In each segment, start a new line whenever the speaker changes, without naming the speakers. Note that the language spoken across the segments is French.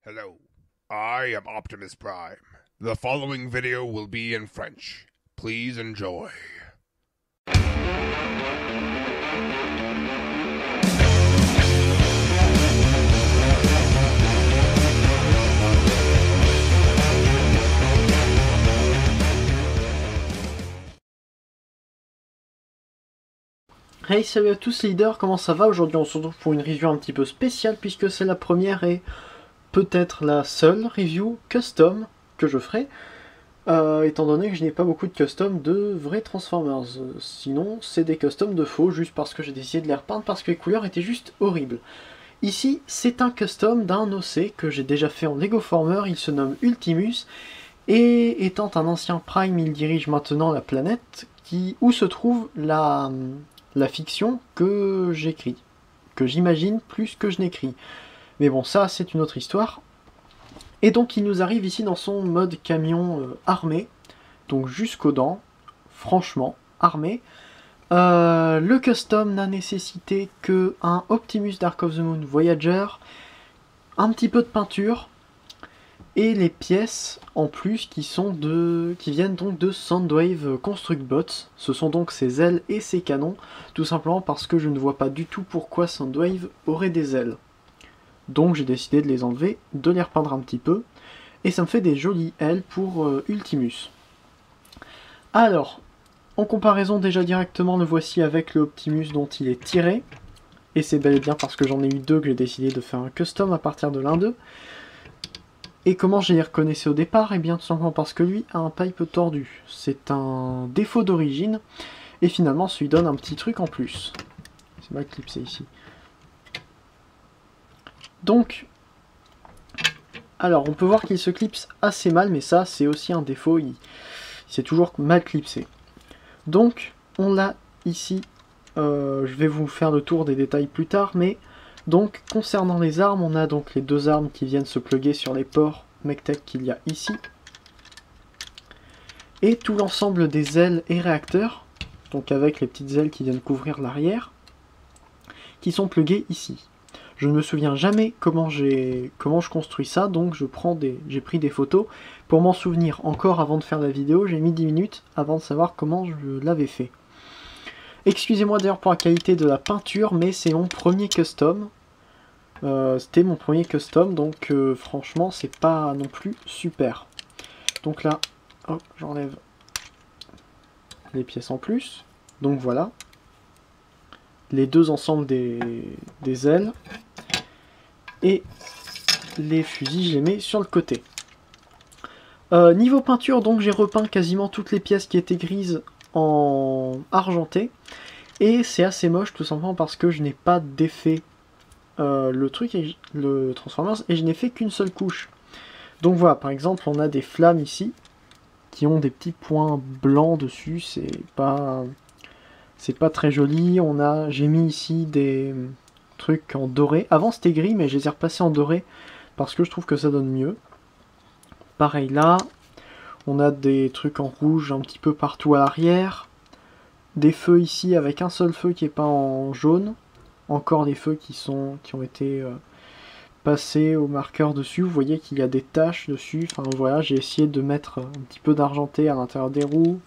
Hello, I am Optimus Prime. The following video will be in French. Please enjoy.
Hey, salut à tous les leaders, comment ça va? Aujourd'hui on se retrouve pour une review un petit peu spéciale puisque c'est la première et peut-être la seule review custom que je ferai, étant donné que je n'ai pas beaucoup de custom de vrais Transformers. Sinon c'est des customs de faux, juste parce que j'ai décidé de les repeindre parce que les couleurs étaient juste horribles. Ici c'est un custom d'un OC que j'ai déjà fait en Lego Former, il se nomme Ultimus, et étant un ancien Prime, il dirige maintenant la planète où se trouve la fiction que j'écris, que j'imagine plus que je n'écris. Mais bon, ça c'est une autre histoire. Et donc il nous arrive ici dans son mode camion armé, donc jusqu'aux dents, franchement armé. Le custom n'a nécessité que un Optimus Dark of the Moon Voyager, un petit peu de peinture, et les pièces en plus qui viennent donc de Soundwave Construct Bots. Ce sont donc ses ailes et ses canons, tout simplement parce que je ne vois pas du tout pourquoi Soundwave aurait des ailes. Donc j'ai décidé de les enlever, de les repeindre un petit peu, et ça me fait des jolies ailes pour Ultimus. Alors, en comparaison déjà directement, le voici avec le Optimus dont il est tiré, et c'est bel et bien parce que j'en ai eu deux que j'ai décidé de faire un custom à partir de l'un d'eux. Et comment je les reconnaissais au départ? Eh bien tout simplement parce que lui a un pipe tordu. C'est un défaut d'origine, et finalement ça lui donne un petit truc en plus. C'est mal clipsé ici. Donc, alors on peut voir qu'il se clipse assez mal, mais ça c'est aussi un défaut, c'est toujours mal clipsé. Donc on l'a ici, je vais vous faire le tour des détails plus tard, mais donc concernant les armes, on a donc les deux armes qui viennent se plugger sur les ports Mech-Tech qu'il y a ici. Et tout l'ensemble des ailes et réacteurs, donc avec les petites ailes qui viennent couvrir l'arrière, qui sont pluguées ici. Je ne me souviens jamais comment je construis ça, donc j'ai pris des photos pour m'en souvenir. Encore avant de faire la vidéo, j'ai mis 10 minutes avant de savoir comment je l'avais fait. Excusez-moi d'ailleurs pour la qualité de la peinture, mais c'est mon premier custom. C'était mon premier custom, donc franchement c'est pas non plus super. Donc là, hop, j'enlève les pièces en plus. Donc voilà. Les deux ensembles des ailes. Et les fusils, je les mets sur le côté. Niveau peinture, donc j'ai repeint quasiment toutes les pièces qui étaient grises en argenté. Et c'est assez moche tout simplement parce que je n'ai pas d'effet le Transformers, et je n'ai fait qu'une seule couche. Donc voilà, par exemple, on a des flammes ici qui ont des petits points blancs dessus, c'est pas très joli. J'ai mis ici des trucs en doré. Avant c'était gris, mais je les ai repassés en doré parce que je trouve que ça donne mieux. Pareil là, on a des trucs en rouge un petit peu partout à l'arrière. Des feux ici avec un seul feu qui est pas en jaune. Encore des feux qui ont été passés au marqueur dessus. Vous voyez qu'il y a des taches dessus. Enfin voilà, j'ai essayé de mettre un petit peu d'argenté à l'intérieur des roues.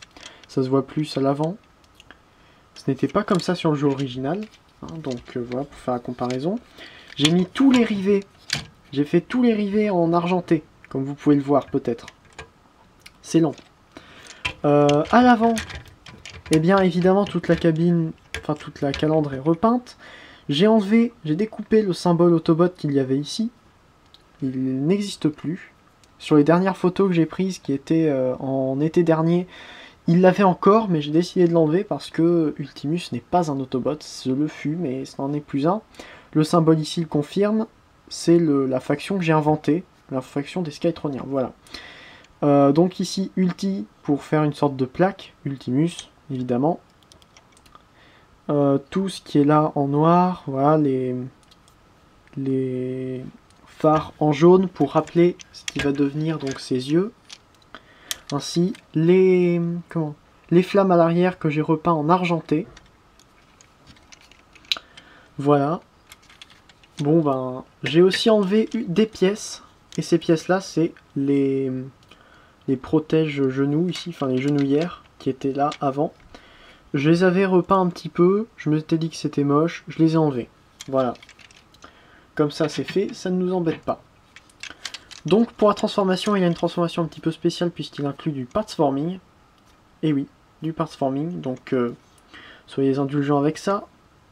Ça se voit plus à l'avant. Ce n'était pas comme ça sur le jeu original. Hein, donc voilà, pour faire la comparaison. J'ai mis tous les rivets. J'ai fait tous les rivets en argenté, comme vous pouvez le voir peut-être. C'est long. À l'avant, eh bien évidemment toute la cabine, enfin toute la calandre est repeinte. J'ai découpé le symbole Autobot qu'il y avait ici. Il n'existe plus. Sur les dernières photos que j'ai prises, qui étaient en été dernier, il l'avait encore, mais j'ai décidé de l'enlever parce que Ultimus n'est pas un Autobot. Ce le fut, mais ce n'en est plus un. Le symbole ici le confirme. C'est la faction que j'ai inventée, la faction des Skytroniens. Voilà. Donc ici, Ulti pour faire une sorte de plaque. Ultimus, évidemment. Tout ce qui est là en noir, voilà, les phares en jaune pour rappeler ce qui va devenir donc ses yeux. Ainsi, les flammes à l'arrière que j'ai repeint en argenté. Voilà. Bon ben, j'ai aussi enlevé des pièces Et ces pièces-là, c'est les protèges genoux ici, enfin les genouillères qui étaient là avant. Je les avais repeints un petit peu, je me suis dit que c'était moche, je les ai enlevés. Voilà. Comme ça c'est fait, ça ne nous embête pas. Donc pour la transformation, il y a une transformation un petit peu spéciale puisqu'il inclut du parts forming. Et oui, du parts forming, donc soyez indulgents avec ça.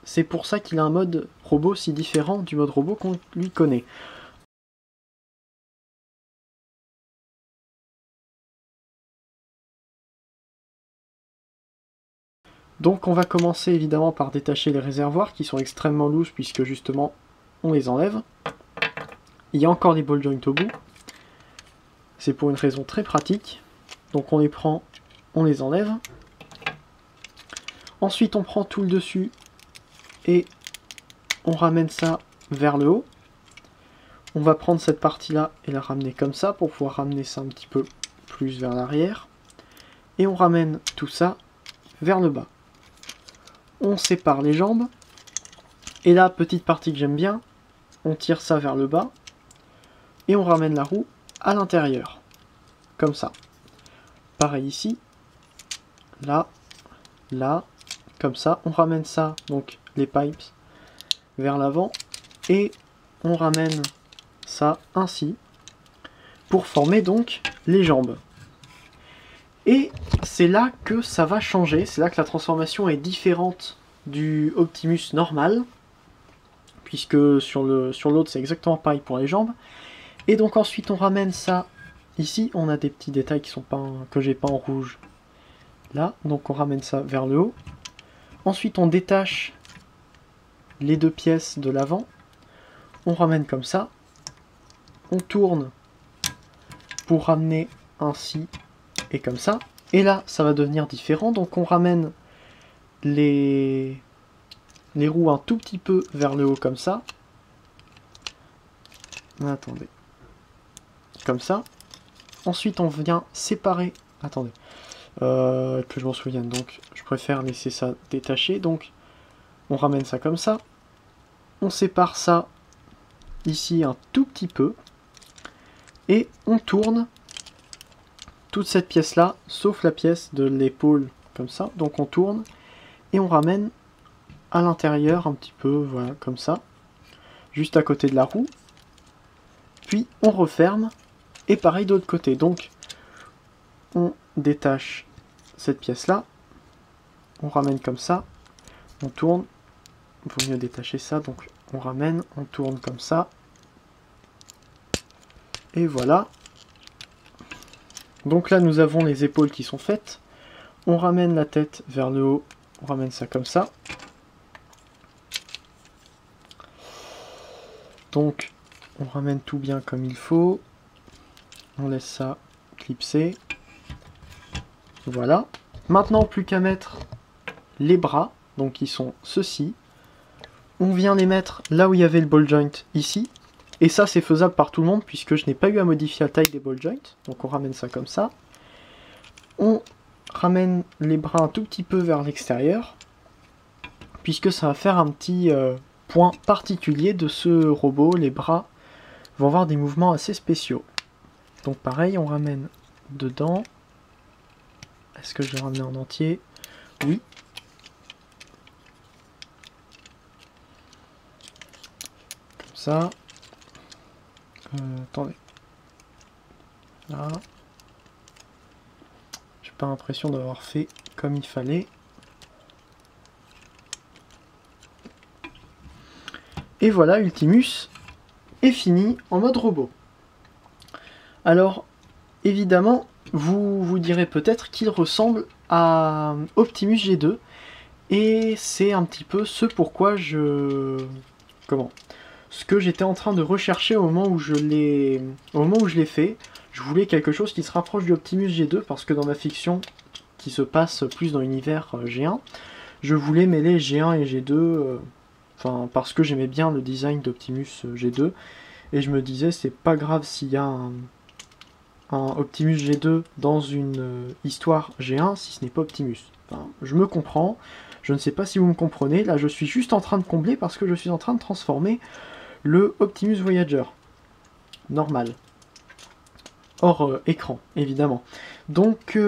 C'est pour ça qu'il a un mode robot si différent du mode robot qu'on lui connaît. Donc on va commencer évidemment par détacher les réservoirs qui sont extrêmement lourds puisque justement on les enlève. Il y a encore des ball joints au bout. C'est pour une raison très pratique. Donc on les prend, on les enlève. Ensuite on prend tout le dessus et on ramène ça vers le haut. On va prendre cette partie-là et la ramener comme ça pour pouvoir ramener ça un petit peu plus vers l'arrière. Et on ramène tout ça vers le bas. On sépare les jambes. Et là, petite partie que j'aime bien, on tire ça vers le bas. Et on ramène la roue à l'intérieur. Comme ça. Pareil ici. Là. Là. Comme ça. On ramène ça, donc les pipes, vers l'avant. Et on ramène ça ainsi. Pour former donc les jambes. Et c'est là que ça va changer. C'est là que la transformation est différente du Optimus normal. Puisque sur l'autre c'est exactement pareil pour les jambes. Et donc ensuite on ramène ça ici, on a des petits détails qui sont peints, que j'ai peint en rouge là, donc on ramène ça vers le haut. Ensuite on détache les deux pièces de l'avant, on ramène comme ça, on tourne pour ramener ainsi et comme ça, et là ça va devenir différent, donc on ramène les roues un tout petit peu vers le haut comme ça. Attendez. Comme ça. Ensuite, on vient séparer... Attendez. Que je m'en souvienne. Donc, je préfère laisser ça détaché. Donc, on ramène ça comme ça. On sépare ça ici un tout petit peu. Et on tourne toute cette pièce-là, sauf la pièce de l'épaule, comme ça. Donc, on tourne et on ramène à l'intérieur un petit peu, voilà, comme ça. Juste à côté de la roue. Puis, on referme. Et pareil de l'autre côté, donc on détache cette pièce-là, on ramène comme ça, on tourne, il vaut mieux détacher ça, donc on ramène, on tourne comme ça, et voilà. Donc là nous avons les épaules qui sont faites, on ramène la tête vers le haut, on ramène ça comme ça. Donc on ramène tout bien comme il faut. On laisse ça clipser. Voilà. Maintenant, plus qu'à mettre les bras, donc qui sont ceux-ci. On vient les mettre là où il y avait le ball joint, ici. Et ça, c'est faisable par tout le monde, puisque je n'ai pas eu à modifier la taille des ball joints. Donc on ramène ça comme ça. On ramène les bras un tout petit peu vers l'extérieur, puisque ça va faire un petit point particulier de ce robot. Les bras vont avoir des mouvements assez spéciaux. Donc pareil, on ramène dedans. Est-ce que je vais ramener en entier? Oui. Comme ça. Attendez. Là. J'ai pas l'impression d'avoir fait comme il fallait. Et voilà, Ultimus est fini en mode robot. Alors, évidemment, vous vous direz peut-être qu'il ressemble à Optimus G2. Et c'est un petit peu ce pourquoi ce que j'étais en train de rechercher au moment où je l'ai fait. Je voulais quelque chose qui se rapproche du Optimus G2, parce que dans ma fiction, qui se passe plus dans l'univers G1, je voulais mêler G1 et G2, parce que j'aimais bien le design d'Optimus G2. Et je me disais, c'est pas grave s'il y a un Optimus G2 dans une histoire G1 si ce n'est pas Optimus. Enfin, je me comprends, je ne sais pas si vous me comprenez, là je suis juste en train de combler parce que je suis en train de transformer le Optimus Voyager. Normal. hors écran, évidemment. Donc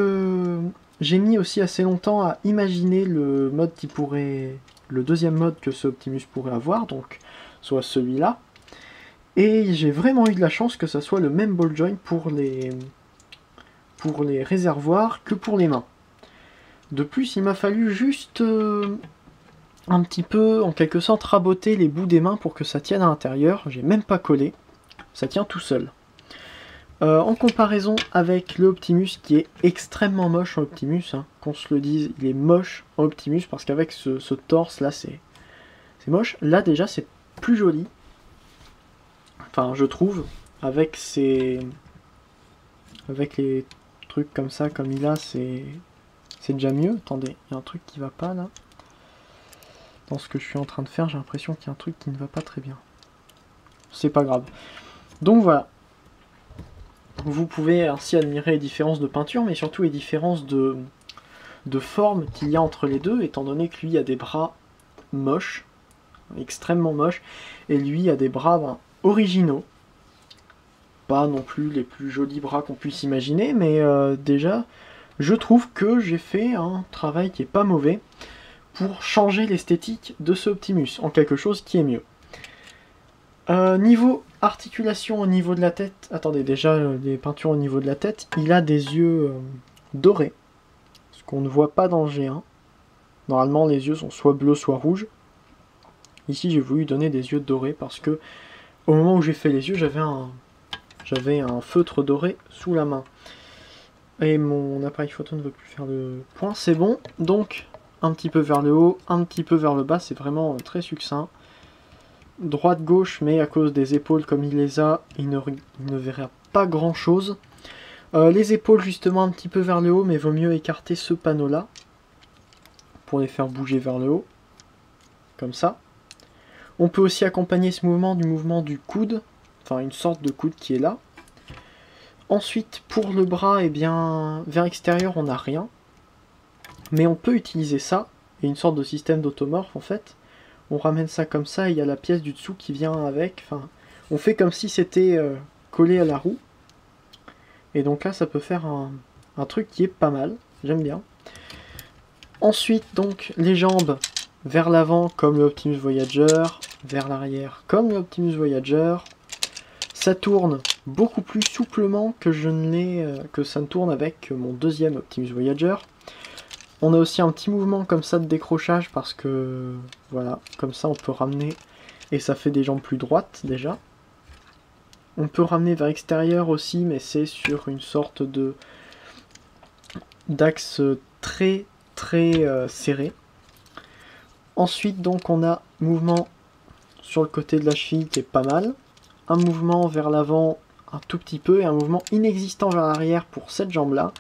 j'ai mis aussi assez longtemps à imaginer le mode qui pourrait... le deuxième mode que ce Optimus pourrait avoir, donc soit celui-là. Et j'ai vraiment eu de la chance que ça soit le même ball joint pour les réservoirs que pour les mains. De plus, il m'a fallu juste un petit peu, en quelque sorte, raboter les bouts des mains pour que ça tienne à l'intérieur. J'ai même pas collé, ça tient tout seul. En comparaison avec le Optimus qui est extrêmement moche en Optimus, hein, qu'on se le dise, il est moche en Optimus parce qu'avec ce torse là c'est moche. Là déjà c'est plus joli, enfin je trouve, avec les trucs comme ça, comme il a, c'est déjà mieux. Attendez, il y a un truc qui va pas là. Dans ce que je suis en train de faire, j'ai l'impression qu'il y a un truc qui ne va pas très bien. C'est pas grave. Donc voilà. Vous pouvez ainsi admirer les différences de peinture, mais surtout les différences de forme qu'il y a entre les deux, étant donné que lui a des bras moches, extrêmement moches, et lui a des bras originaux. Pas non plus les plus jolis bras qu'on puisse imaginer, mais déjà, je trouve que j'ai fait un travail qui est pas mauvais pour changer l'esthétique de ce Optimus en quelque chose qui est mieux. Niveau articulation au niveau de la tête, attendez, déjà les peintures au niveau de la tête, il a des yeux dorés, ce qu'on ne voit pas dans le G1. Normalement les yeux sont soit bleus soit rouges. Ici j'ai voulu donner des yeux dorés parce que au moment où j'ai fait les yeux, j'avais un feutre doré sous la main. Et mon appareil photo ne veut plus faire le point, c'est bon. Donc un petit peu vers le haut, un petit peu vers le bas, c'est vraiment très succinct. Droite-gauche, mais à cause des épaules comme il les a, il ne verra pas grand chose. Les épaules justement un petit peu vers le haut, mais vaut mieux écarter ce panneau là pour les faire bouger vers le haut, comme ça. On peut aussi accompagner ce mouvement du coude, enfin une sorte de coude qui est là. Ensuite pour le bras, eh bien vers l'extérieur on n'a rien, mais on peut utiliser ça, et une sorte de système d'automorphe en fait. On ramène ça comme ça et il y a la pièce du dessous qui vient avec. Enfin, on fait comme si c'était collé à la roue. Et donc là, ça peut faire un truc qui est pas mal. J'aime bien. Ensuite, donc, les jambes vers l'avant comme le Optimus Voyager. Vers l'arrière comme le Optimus Voyager. Ça tourne beaucoup plus souplement que que ça ne tourne avec mon deuxième Optimus Voyager. On a aussi un petit mouvement comme ça de décrochage parce que, voilà, comme ça on peut ramener et ça fait des jambes plus droites déjà. On peut ramener vers l'extérieur aussi, mais c'est sur une sorte d'axe très serré. Ensuite donc on a mouvement sur le côté de la cheville qui est pas mal. Un mouvement vers l'avant un tout petit peu et un mouvement inexistant vers l'arrière pour cette jambe là.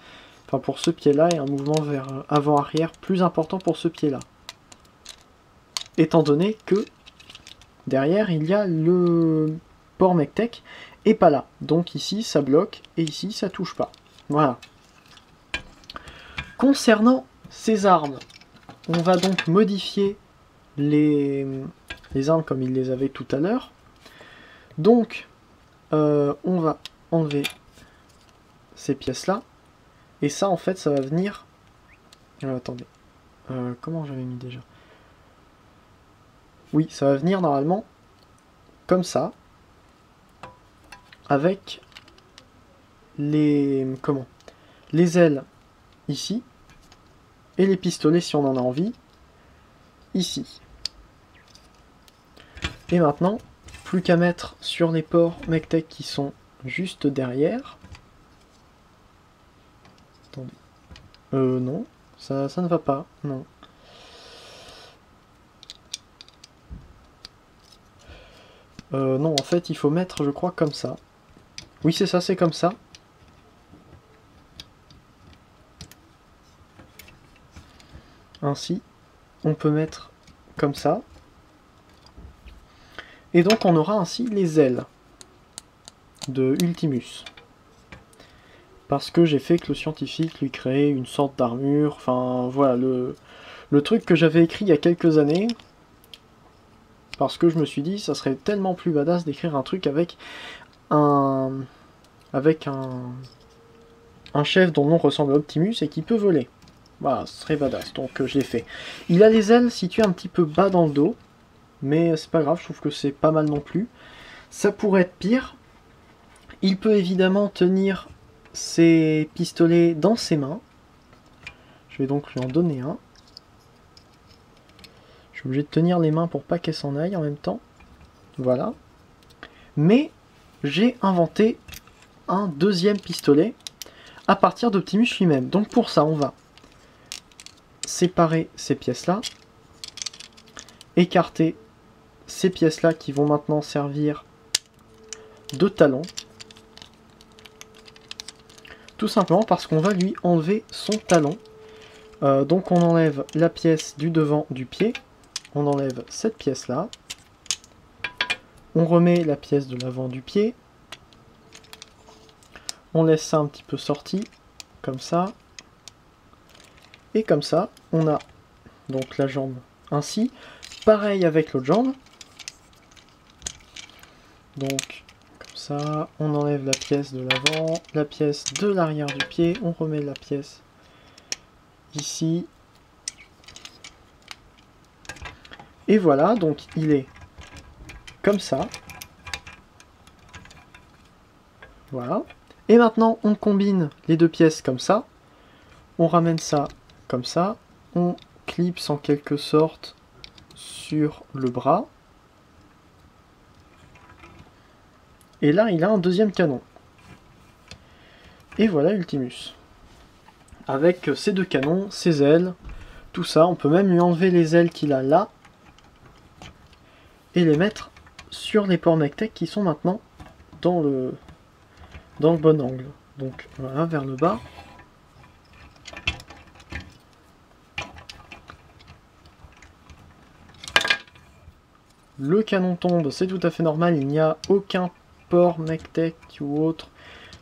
Enfin pour ce pied-là, et un mouvement vers avant-arrière plus important pour ce pied-là. Étant donné que derrière, il y a le port Mech-Tech et pas là. Donc ici, ça bloque et ici, ça touche pas. Voilà. Concernant ces armes, on va donc modifier les armes comme il les avait tout à l'heure. Donc, on va enlever ces pièces-là. Et ça, en fait, ça va venir... attendez. Comment j'avais mis déjà? Oui, ça va venir normalement comme ça. Avec les... Comment? Les ailes ici. Et les pistolets, si on en a envie, ici. Et maintenant, plus qu'à mettre sur les ports Mech-Tech qui sont juste derrière. Attendez. Non, ça ne va pas, non. Non, en fait, il faut mettre, je crois, comme ça. Oui, c'est ça, c'est comme ça. Ainsi, on peut mettre comme ça. Et donc, on aura ainsi les ailes de Ultimus. Parce que j'ai fait que le scientifique lui créait une sorte d'armure. Enfin, voilà, le truc que j'avais écrit il y a quelques années. Parce que je me suis dit, ça serait tellement plus badass d'écrire un truc avec un avec un chef dont le nom ressemble à Optimus et qui peut voler. Voilà, ce serait badass, donc je l'ai fait. Il a les ailes situées un petit peu bas dans le dos, mais c'est pas grave, je trouve que c'est pas mal non plus. Ça pourrait être pire. Il peut évidemment tenir ses pistolets dans ses mains. Je vais donc lui en donner un. Je suis obligé de tenir les mains pour pas qu'elle s'en aille en même temps. Voilà. Mais j'ai inventé un deuxième pistolet à partir d'Optimus lui-même. Donc pour ça, on va séparer ces pièces-là, écarter ces pièces-là qui vont maintenant servir de talon. Tout simplement parce qu'on va lui enlever son talon. Donc on enlève la pièce du devant du pied, on enlève cette pièce-là, on remet la pièce de l'avant du pied, on laisse ça un petit peu sorti, comme ça, et comme ça, on a donc la jambe ainsi. Pareil avec l'autre jambe. Donc, comme ça, on enlève la pièce de l'avant, la pièce de l'arrière du pied, on remet la pièce ici. Et voilà, donc il est comme ça. Voilà. Et maintenant, on combine les deux pièces comme ça. On ramène ça comme ça. On clipse en quelque sorte sur le bras. Et là, il a un deuxième canon. Et voilà Ultimus. Avec ses deux canons, ses ailes, tout ça. On peut même lui enlever les ailes qu'il a là. Et les mettre sur les ports Mech-Tech qui sont maintenant dans le bon angle. Donc voilà, vers le bas. Le canon tombe, c'est tout à fait normal, il n'y a aucun port Mech-Tech ou autre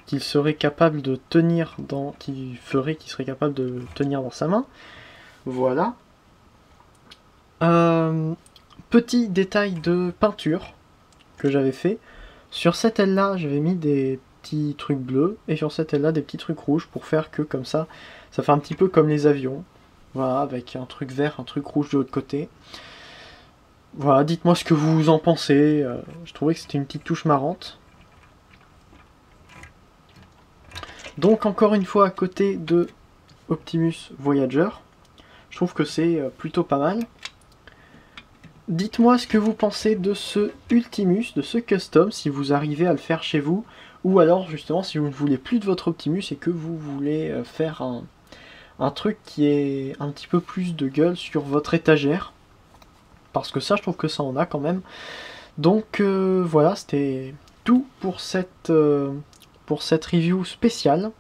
qu'il serait capable de tenir qu'il serait capable de tenir dans sa main. Voilà. Petit détail de peinture que j'avais fait. Sur cette aile-là, j'avais mis des petits trucs bleus, et sur cette aile-là, des petits trucs rouges, pour faire que, comme ça fait un petit peu comme les avions. Voilà, avec un truc vert, un truc rouge de l'autre côté. Voilà, dites-moi ce que vous en pensez. Je trouvais que c'était une petite touche marrante. Donc, encore une fois, à côté de Optimus Voyager, je trouve que c'est plutôt pas mal. Dites-moi ce que vous pensez de ce Ultimus, de ce custom, si vous arrivez à le faire chez vous, ou alors justement si vous ne voulez plus de votre Optimus et que vous voulez faire un truc qui est un petit peu plus de gueule sur votre étagère, parce que ça je trouve que ça en a quand même. Donc voilà, c'était tout pour cette review spéciale.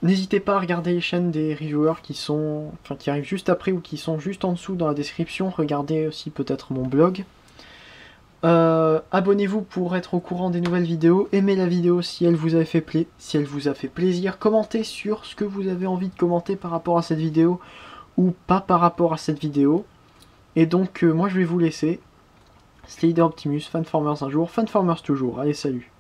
N'hésitez pas à regarder les chaînes des reviewers qui arrivent juste après ou qui sont juste en dessous dans la description. Regardez aussi peut-être mon blog. Abonnez-vous pour être au courant des nouvelles vidéos. Aimez la vidéo si elle vous a fait plaisir. Commentez sur ce que vous avez envie de commenter par rapport à cette vidéo ou pas par rapport à cette vidéo. Et donc moi je vais vous laisser. C'était Leader Optimus, Fanformers un jour, Fanformers toujours. Allez, salut!